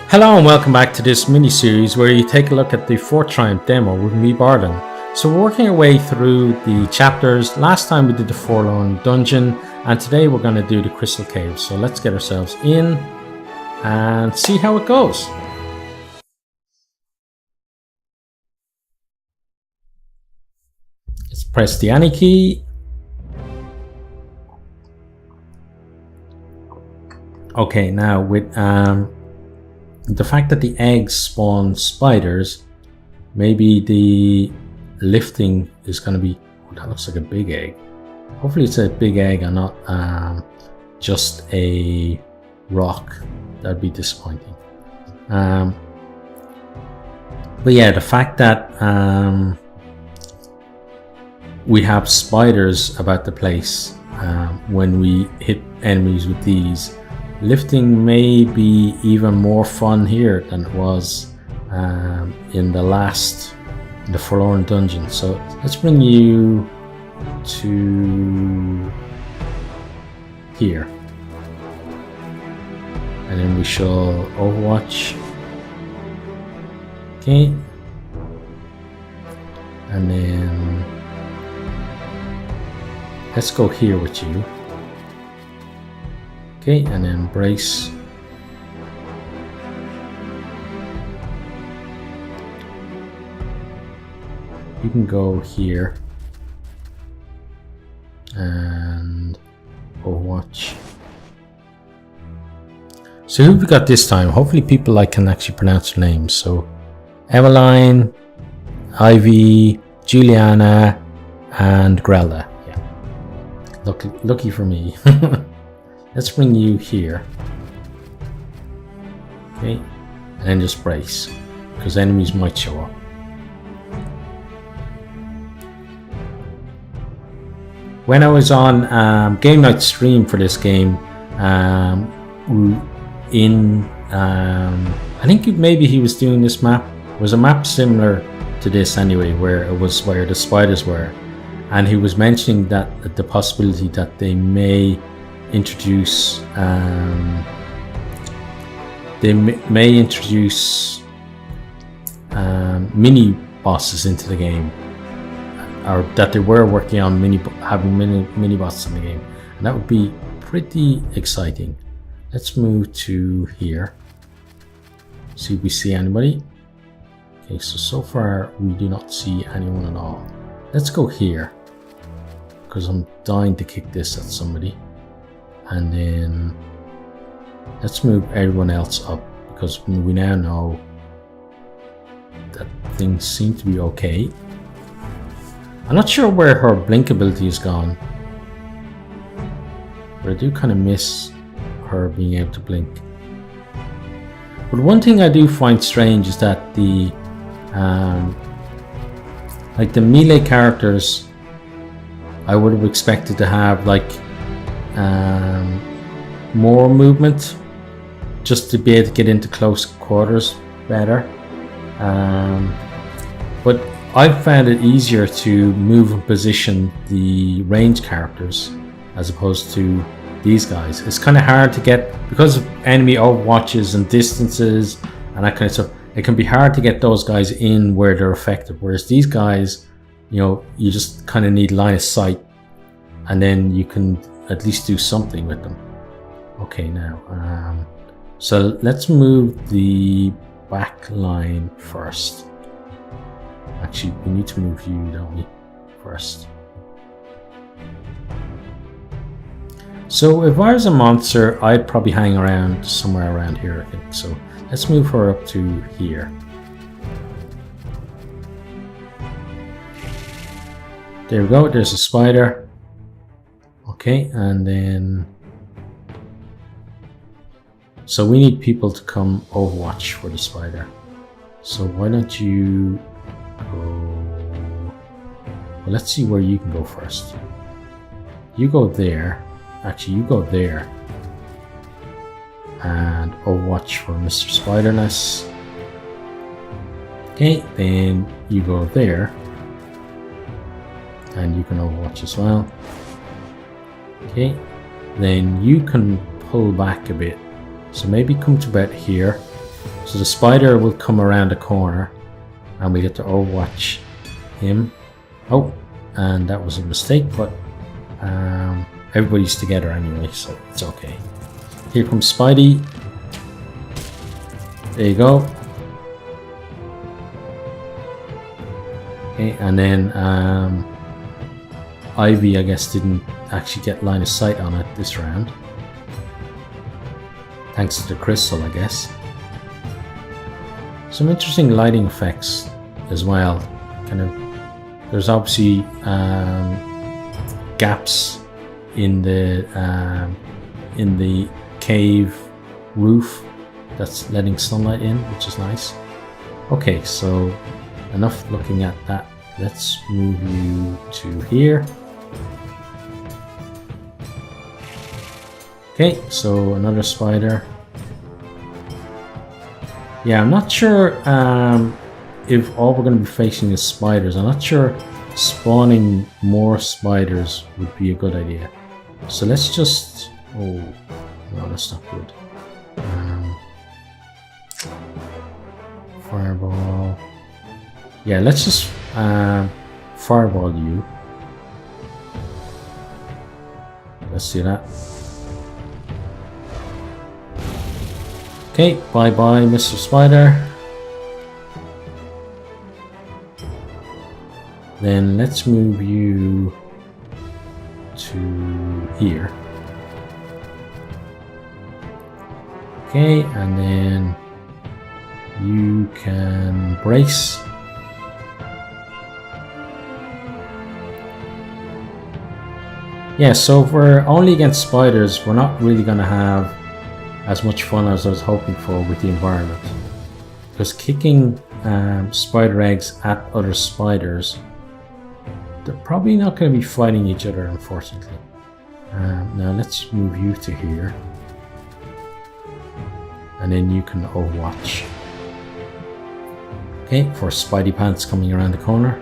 Hello and welcome back to this mini-series where you take a look at the 4th Triumph demo with me, Bardon. So we're working our way through the chapters. Last time we did the Forlorn Dungeon and today we're going to do the Crystal Cave. So let's get ourselves in and see how it goes. Let's press the Any key. Okay, now with the fact that the eggs spawn spiders, maybe the lifting is going to be... Oh, that looks like a big egg. Hopefully it's a big egg and not just a rock. That'd be disappointing. But yeah, the fact that we have spiders about the place when we hit enemies with these, lifting may be even more fun here than it was in the Forlorn Dungeon. So let's bring you to here, and then we shall Overwatch. Okay, and then let's go here with you. Okay, and then brace. You can go here and Overwatch. So who have we got this time? Hopefully people I can actually pronounce their names. So Eveline, Ivy, Juliana, and Grelda. Yeah, lucky for me. Let's bring you here. Okay, and then just brace, because enemies might show up. When I was on Game Night stream for this game, I think maybe he was doing this map. It was a map similar to this anyway, where it was where the spiders were, and he was mentioning that the possibility that they may introduce mini bosses into the game, or that they were working on having mini bosses in the game, and that would be pretty exciting. Let's move to here, see if we see anybody. Okay, so far we do not see anyone at all. Let's go here, because I'm dying to kick this at somebody. And then let's move everyone else up, because we now know that things seem to be okay. I'm not sure where her blink ability is gone, but I do kind of miss her being able to blink. But one thing I do find strange is that the melee characters, I would have expected to have more movement, just to be able to get into close quarters better. But I've found it easier to move and position the range characters as opposed to these guys. It's kind of hard to get, because of enemy overwatches and distances and that kind of stuff. It can be hard to get those guys in where they're effective, whereas these guys, you just kind of need line of sight, and then you can at least do something with them. Okay, now so let's move the back line first. Actually, we need to move you, don't we, first? So if I was a monster, I'd probably hang around somewhere around here, I think. So let's move her up to here. There we go, there's a spider. Okay, and then so we need people to come Overwatch for the spider. So why don't you go... Well, let's see where you can go first. You go there. Actually, you go there. And Overwatch for Mr. Spiderness. Okay, then you go there. And you can Overwatch as well. Okay, then you can pull back a bit. So maybe come to about here. So the spider will come around the corner and we get to overwatch him. Oh, and that was a mistake, but everybody's together anyway, so it's okay. Here comes Spidey. There you go. Okay, and then Ivy, I guess, didn't actually get line of sight on it this round. Thanks to the crystal, I guess. Some interesting lighting effects as well. Kind of, there's obviously gaps in the cave roof that's letting sunlight in, which is nice. Okay, so enough looking at that. Let's move you to here. Okay, so another spider. Yeah, I'm not sure if all we're going to be facing is spiders. I'm not sure spawning more spiders would be a good idea. So let's just... Oh, no, that's not good. Fireball. Yeah, let's just fireball you. Let's do that. Okay, bye-bye, Mr. Spider. Then let's move you to here. Okay, and then you can brace. Yeah, so if we're only against spiders, we're not really going to have as much fun as I was hoping for with the environment. Because kicking spider eggs at other spiders, they're probably not going to be fighting each other, unfortunately. Now let's move you to here. And then you can overwatch. Okay, for Spidey Pants coming around the corner.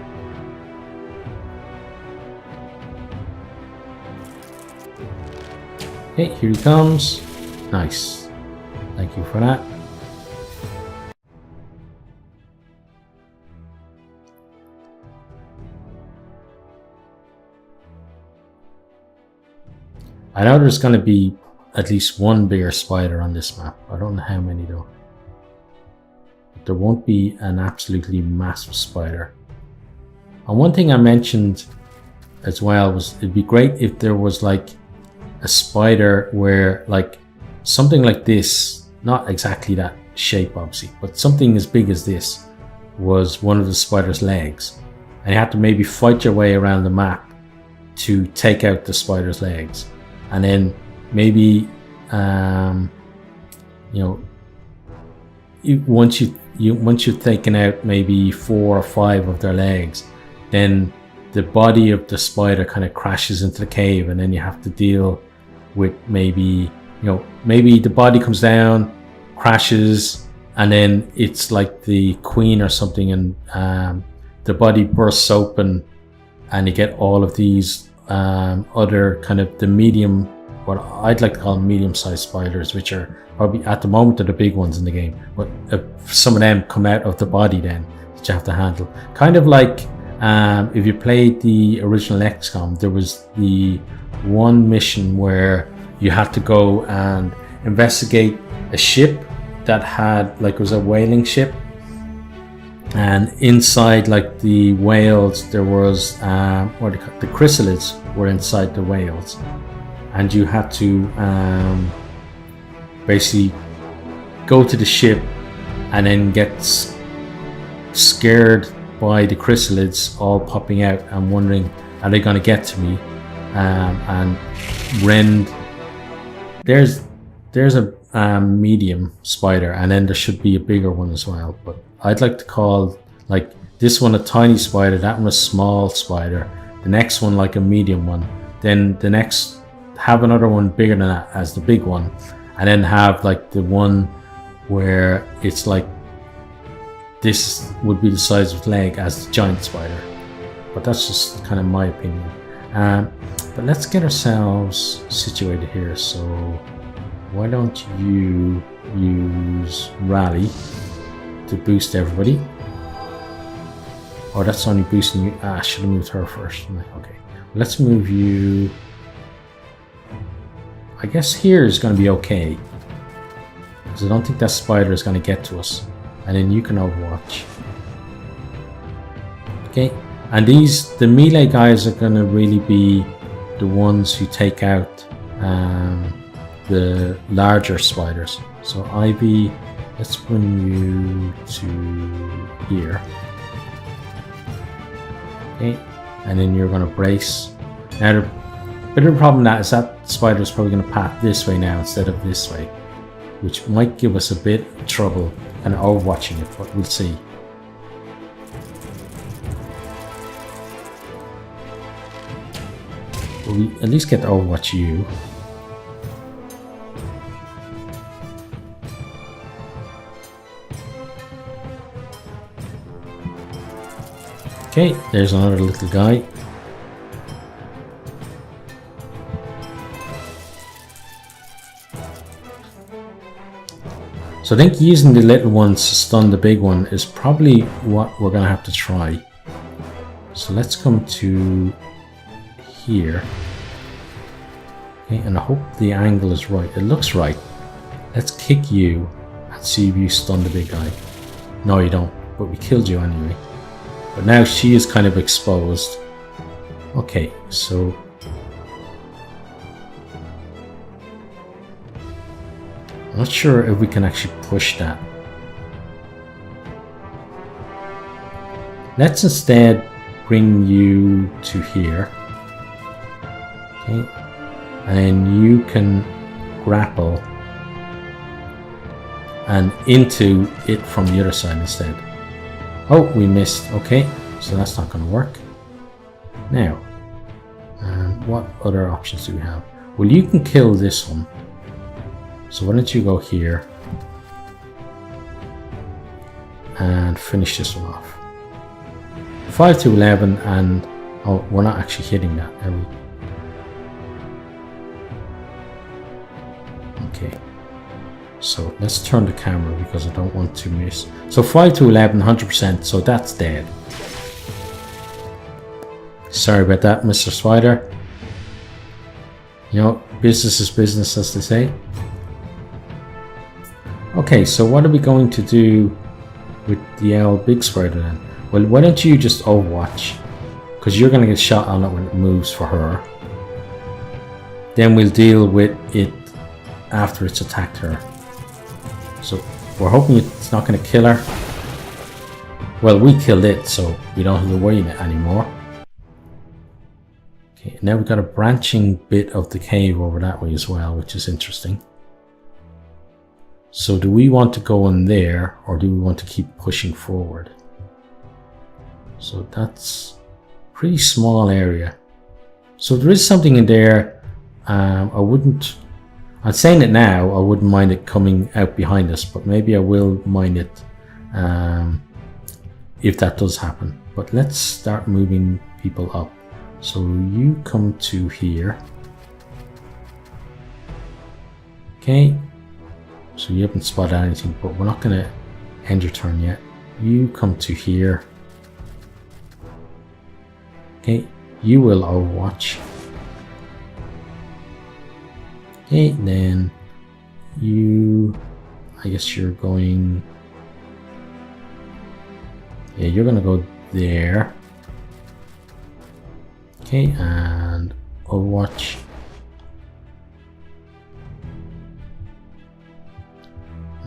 Okay, here he comes. Nice. Thank you for that. I know there's going to be at least one bigger spider on this map. I don't know how many though. But there won't be an absolutely massive spider. And one thing I mentioned as well was it'd be great if there was like a spider where like something like this, not exactly that shape obviously, but something as big as this was one of the spider's legs. And you had to maybe fight your way around the map to take out the spider's legs. And then maybe, once you've taken out maybe 4 or 5 of their legs, then the body of the spider kind of crashes into the cave, and then you have to deal with maybe the body comes down, crashes, and then it's like the queen or something, and the body bursts open, and you get all of these other kind of the medium, what I'd like to call medium-sized spiders, which are probably at the moment are the big ones in the game, but some of them come out of the body then that you have to handle. Kind of like if you played the original XCOM, there was the one mission where you had to go and investigate a ship that had, like, it was a whaling ship, and inside like the whales there was the chrysalids were inside the whales, and you had to basically go to the ship and then get scared by the chrysalids all popping out and wondering, are they going to get to me, and rend. There's a medium spider, and then there should be a bigger one as well, but I'd like to call like this one a tiny spider, that one a small spider, the next one like a medium one, then the next have another one bigger than that as the big one, and then have like the one where it's like this would be the size of leg as the giant spider. But that's just kind of my opinion. But let's get ourselves situated here. So why don't you use rally? to boost everybody. Oh, that's only boosting you. I should have moved her first. Okay, let's move you. I guess here is going to be okay, because I don't think that spider is going to get to us. And then you can overwatch. Okay, and the melee guys are going to really be the ones who take out the larger spiders. So Ivy, let's bring you to here. Okay, and then you're going to brace. Now, the bit of the problem that is that spider is probably going to path this way now instead of this way, which might give us a bit of trouble and overwatching it, but we'll see. But we at least get to overwatch you. Okay, there's another little guy. So I think using the little ones to stun the big one is probably what we're going to have to try. So let's come to here. Okay, and I hope the angle is right. It looks right. Let's kick you and see if you stun the big guy. No, you don't, but we killed you anyway. But now she is kind of exposed. Okay, so I'm not sure if we can actually push that. Let's instead bring you to here. Okay, and then you can grapple and into it from the other side instead. Oh, we missed. Okay, so that's not going to work. Now, what other options do we have? Well, you can kill this one. So why don't you go here and finish this one off. 5 to 11, and oh, we're not actually hitting that, are we? Okay. So let's turn the camera because I don't want to miss. So 5 to 11, 100%, so that's dead. Sorry about that, Mr. Spider. You know, business is business, as they say. Okay, so what are we going to do with the owl big spider then? Well, why don't you just overwatch? Because you're going to get shot on it when it moves for her. Then we'll deal with it after it's attacked her. So we're hoping it's not going to kill her. Well, we killed it, so we don't have to worry about it anymore. Okay, now we've got a branching bit of the cave over that way as well, which is interesting. So do we want to go in there, or do we want to keep pushing forward? So that's a pretty small area. So there is something in there. I'm saying it now, I wouldn't mind it coming out behind us, but maybe I will mind it if that does happen. But let's start moving people up. So you come to here. Okay. So you haven't spotted anything, but we're not going to end your turn yet. You come to here. Okay. You will overwatch. Okay, then you, I guess you're going, yeah, you're gonna go there. Okay, and Overwatch.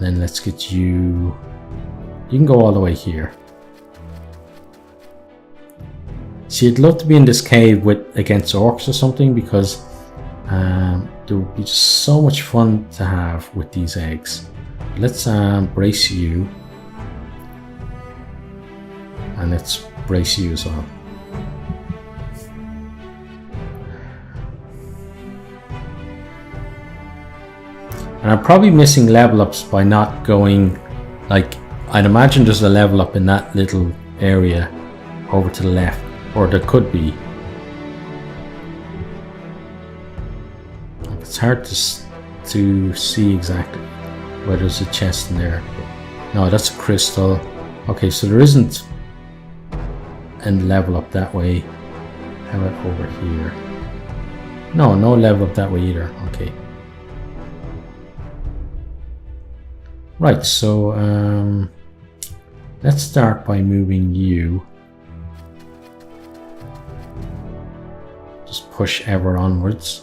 Then let's get you, you can go all the way here. See, I'd love to be in this cave with against orcs or something, because there would be just so much fun to have with these eggs. Let's brace you, and let's brace you as well. And I'm probably missing level ups by not going, like, I'd imagine there's a level up in that little area over to the left, or there could be. It's hard to see exactly where there's a chest in there. No, that's a crystal. Okay, so there isn't a level up that way. How about over here? No, no level up that way either. Okay. Right, so let's start by moving you. Just push ever onwards.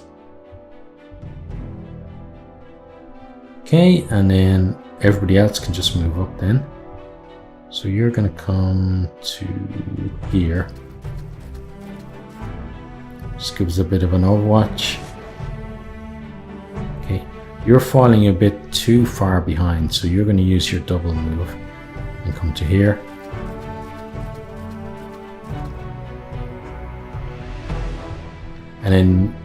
Okay, and then everybody else can just move up then. So you're gonna come to here. Just gives a bit of an overwatch. Okay, you're falling a bit too far behind, so you're gonna use your double move and come to here. And then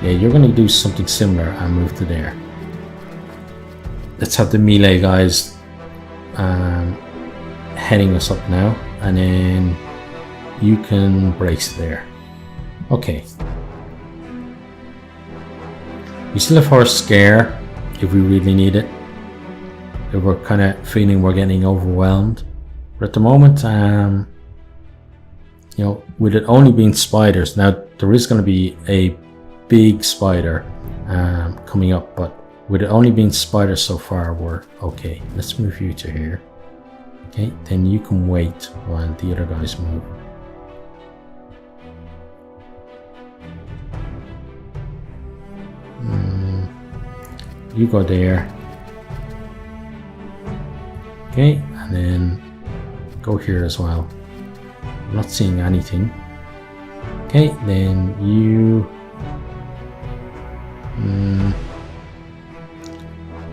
you're gonna do something similar and move to there. Let's have the melee guys heading us up now, and then you can brace there. Okay. We still have Horse Scare if we really need it. If we're kind of feeling we're getting overwhelmed. But at the moment, you know, with it only being spiders, now there is going to be a big spider coming up, but with it only being spiders so far, we're okay. Let's move you to here. Okay, then you can wait while the other guys move. You go there. Okay, and then go here as well. I'm not seeing anything. Okay, then you...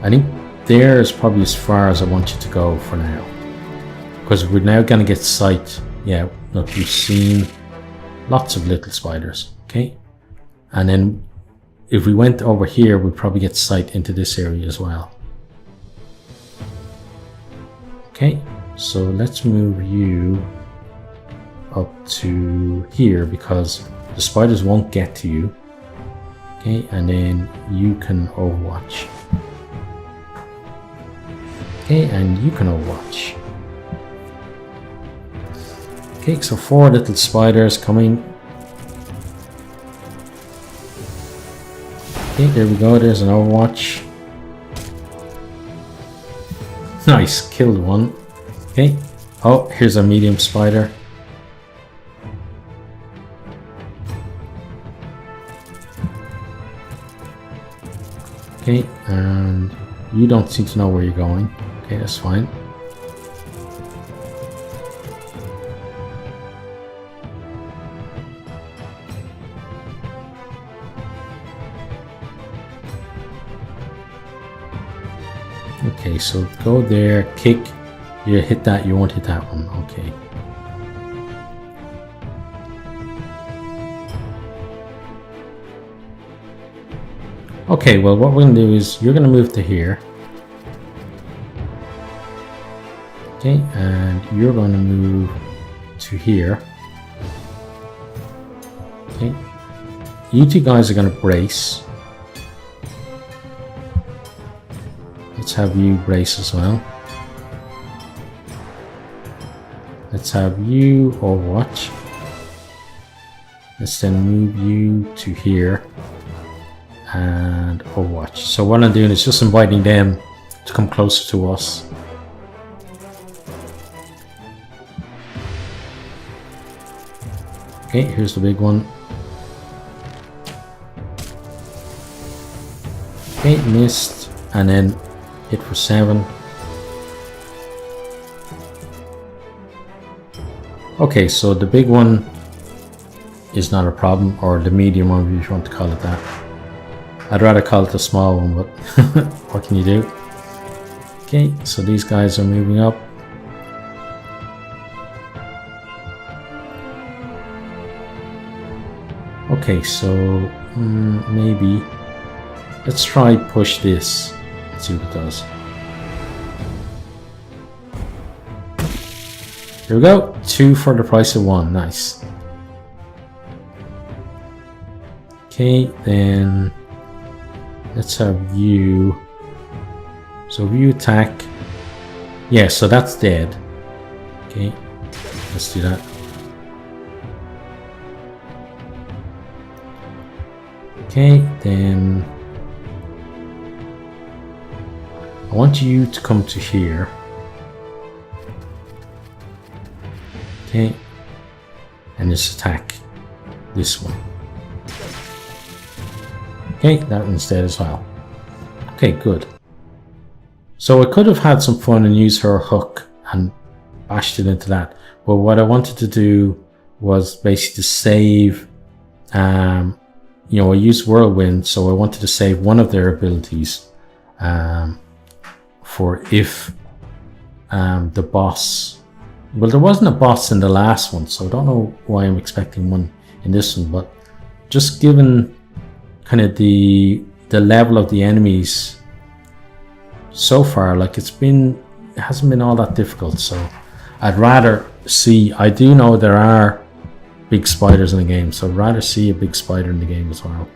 I think there is probably as far as I want you to go for now. Because we're now going to get sight. Yeah, look, you've seen lots of little spiders. Okay, and then if we went over here, we'd probably get sight into this area as well. Okay, so let's move you up to here because the spiders won't get to you. Okay, and then you can overwatch. Okay, and you can overwatch. Okay, so 4 little spiders coming. Okay, there we go, there's an overwatch. Nice, killed one. Okay, oh, here's a medium spider. Okay, and you don't seem to know where you're going. Okay, that's fine. Okay, so go there, kick, you hit that, you won't hit that one, okay. Okay, well what we're going to do is, you're going to move to here. Okay, and you're going to move to here. Okay, you two guys are going to brace. Let's have you brace as well. Let's have you overwatch. Let's then move you to here and overwatch. So what I'm doing is just inviting them to come closer to us. Okay, here's the big one. Okay, missed, and then hit for 7. Okay, so the big one is not a problem, or the medium one if you want to call it that. I'd rather call it the small one, but what can you do? Okay, so these guys are moving up. Okay, so maybe let's try push this. Let's see what it does. Here we go. 2 for the price of 1. Nice. Okay, then let's have you So if you attack, yeah, so that's dead. Okay, let's do that. Okay, then I want you to come to here. Okay, and just attack this one. Okay, that one's dead as well. Okay, good. So I could have had some fun and used her hook and bashed it into that. But what I wanted to do was basically to save, you know, I used Whirlwind, so I wanted to save one of their abilities for if the boss, well, there wasn't a boss in the last one, so I don't know why I'm expecting one in this one, but just given kind of the level of the enemies so far, like it hasn't been all that difficult, so I'd rather see, I do know there are big spiders in the game, so I'd rather see a big spider in the game as well,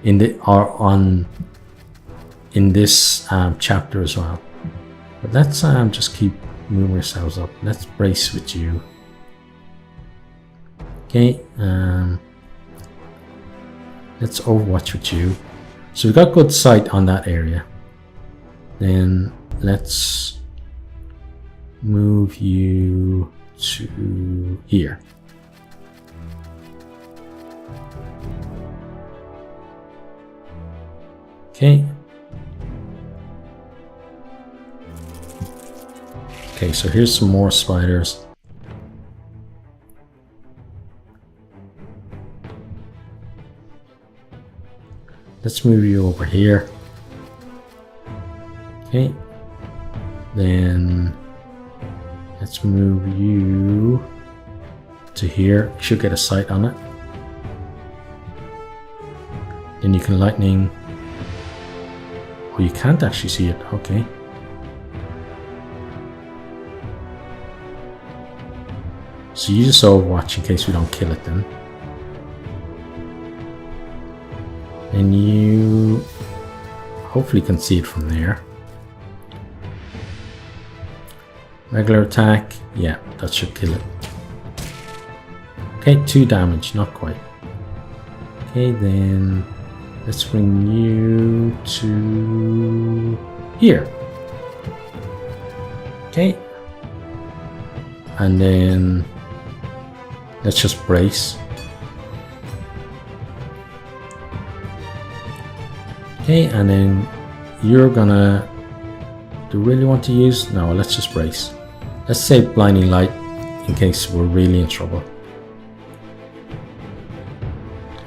in this chapter as well. But let's just keep moving ourselves up. Let's brace with you. Okay, let's overwatch with you. So we've got good sight on that area. Then let's move you to here. Okay. Okay, so here's some more spiders. Let's move you over here. Okay. Then let's move you to here. You should get a sight on it. Then you can lightning. Oh, you can't actually see it. Okay. So you just overwatch in case we don't kill it then. And you hopefully can see it from there. Regular attack. Yeah, that should kill it. Okay, 2 damage, not quite. Okay, then let's bring you to here. Okay. And then let's just brace. Okay, and then you're gonna, do you really want to use? No, let's just brace. Let's save blinding light in case we're really in trouble.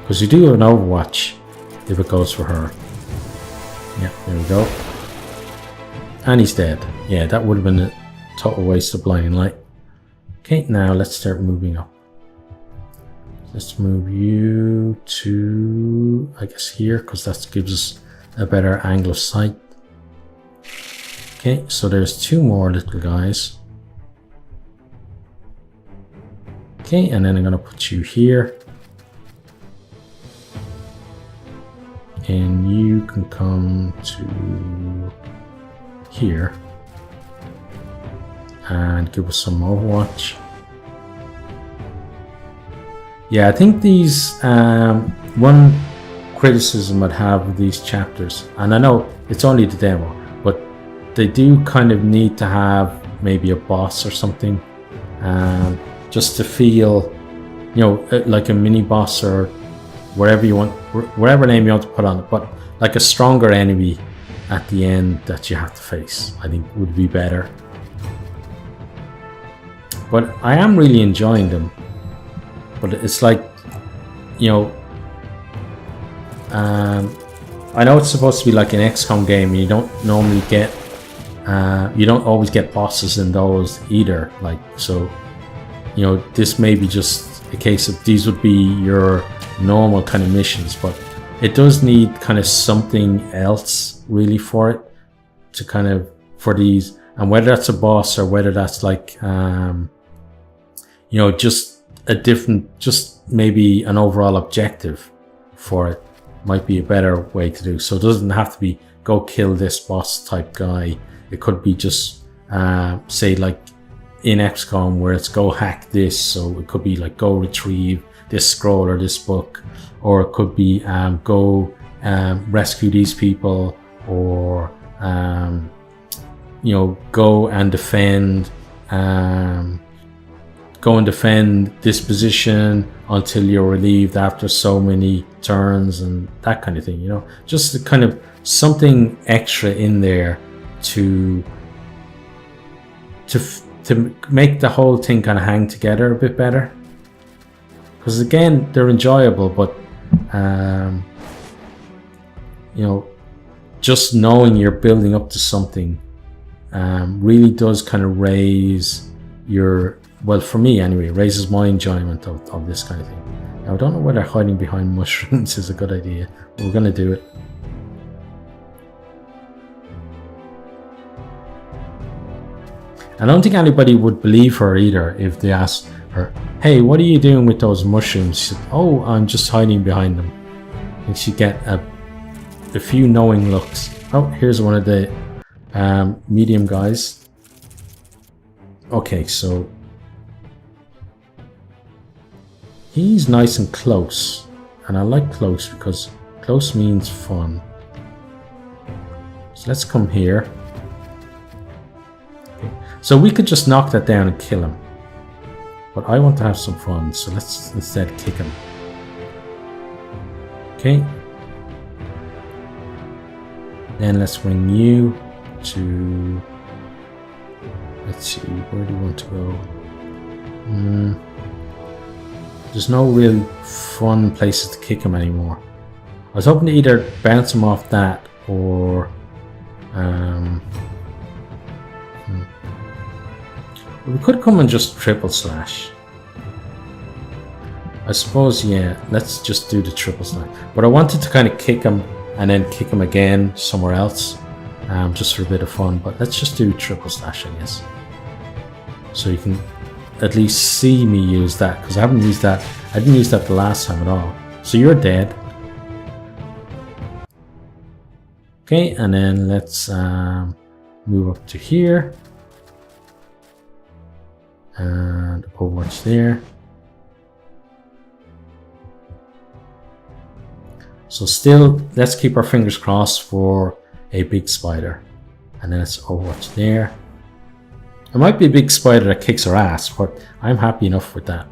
Because you do have an overwatch if it goes for her. Yeah, there we go. And he's dead. Yeah, that would have been a total waste of blinding light. Okay, now let's start moving up. Let's move you to, I guess, here, because that gives us a better angle of sight. Okay, so there's 2 more little guys. Okay, and then I'm going to put you here. And you can come to here. And give us some overwatch. Yeah, I think these, one criticism I'd have of these chapters, and I know it's only the demo, but they do kind of need to have maybe a boss or something, just to feel, you know, like a mini boss or whatever you want, whatever name you want to put on it, but like a stronger enemy at the end that you have to face, I think would be better. But I am really enjoying them. But it's like, you know, I know it's supposed to be like an XCOM game. You don't normally get, you don't always get bosses in those either. Like, so, you know, this may be just a case of these would be your normal kind of missions, but it does need kind of something else really for it to kind of, for these, and whether that's a boss or whether that's like, you know, just a different, just maybe an overall objective for it might be a better way to do. So it doesn't have to be go kill this boss type guy. It could be just say like in XCOM where it's go hack this, so it could be like go retrieve this scroll or this book, or it could be go rescue these people, or you know, go and defend this position until you're relieved after so many turns, and that kind of thing, you know, just the kind of something extra in there to make the whole thing kind of hang together a bit better. Because again, they're enjoyable, but you know, just knowing you're building up to something really does kind of raise your, well, for me anyway, it raises my enjoyment of this kind of thing. Now, I don't know whether hiding behind mushrooms is a good idea, but we're going to do it. I don't think anybody would believe her either if they asked her, hey, what are you doing with those mushrooms? She said, oh, I'm just hiding behind them. And she'd get a few knowing looks. Oh, here's one of the medium guys. Okay, so he's nice and close, and I like close because close means fun. So let's come here. Okay. So we could just knock that down and kill him, but I want to have some fun, so let's instead kick him. Okay. Then let's bring you to, let's see, where do you want to go? There's no real fun places to kick him anymore. I was hoping to either bounce him off that or we could come and just triple slash. I suppose, yeah, let's just do the triple slash. But I wanted to kind of kick him and then kick him again somewhere else, just for a bit of fun. But let's just do triple slash, I guess. So you can at least see me use that, because I haven't used that. I didn't use that the last time at all. So you're dead. Okay, and then let's move up to here. And Overwatch there. So still, let's keep our fingers crossed for a big spider. And then let's Overwatch there. It might be a big spider that kicks our ass, but I'm happy enough with that.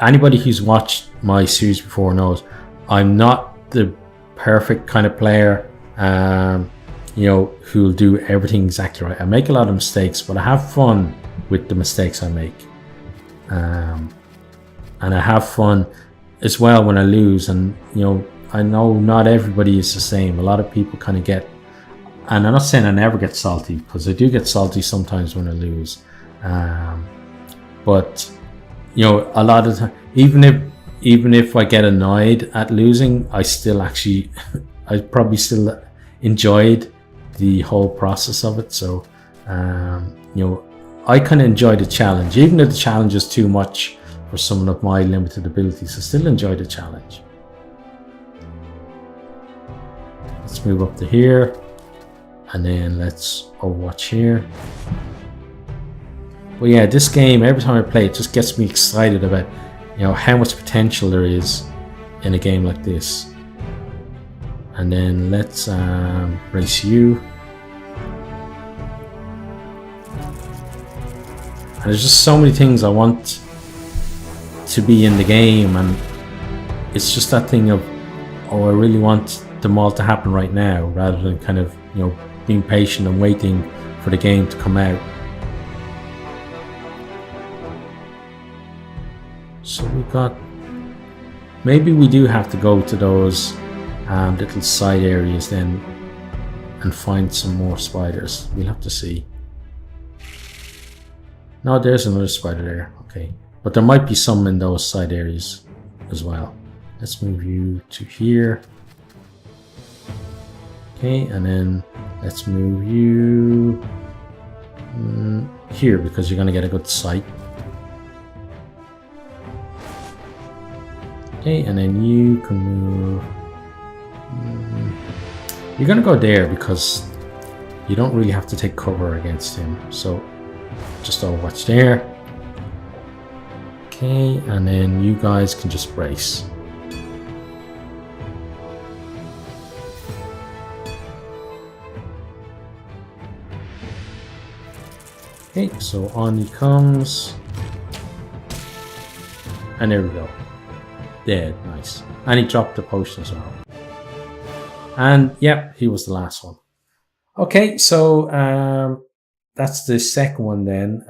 Anybody who's watched my series before knows I'm not the perfect kind of player, you know, who'll do everything exactly right. I make a lot of mistakes, but I have fun with the mistakes I make. And I have fun as well when I lose. And, you know, I know not everybody is the same. A lot of people kind of get, and I'm not saying I never get salty, because I do get salty sometimes when I lose. But, you know, a lot of time, even if I get annoyed at losing, I still actually, I probably still enjoyed the whole process of it. So, you know, I kind of enjoy the challenge, even if the challenge is too much for someone of my limited abilities. I still enjoy the challenge. Let's move up to here, and then let's Overwatch here. But yeah, this game, every time I play it, just gets me excited about, you know, how much potential there is in a game like this. And then let's race you. And there's just so many things I want to be in the game, and it's just that thing of, oh, I really want them all to happen right now, rather than kind of, you know, being patient and waiting for the game to come out. So we got, maybe we do have to go to those little side areas then and find some more spiders. We'll have to see. No, there's another spider there. Okay, but there might be some in those side areas as well. Let's move you to here. Okay, and then let's move you here, because you're going to get a good sight. Okay, and then you can move. You're gonna go there because you don't really have to take cover against him. So just overwatch there. Okay, and then you guys can just brace. Okay, so on he comes. And there we go. Dead, nice. And he dropped the potion as well. And yep, he was the last one. Okay, so that's the second one then.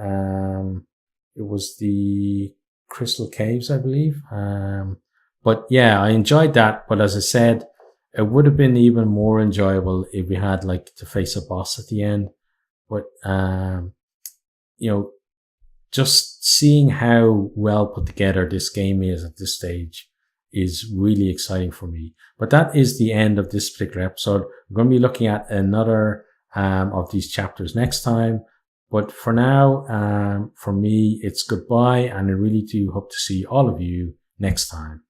It was the Crystal Caves, I believe. But yeah, I enjoyed that. But as I said, it would have been even more enjoyable if we had like to face a boss at the end. But you know, just seeing how well put together this game is at this stage is really exciting for me. But that is the end of this particular episode. We're going to be looking at another of these chapters next time. But for now, for me, it's goodbye, and I really do hope to see all of you next time.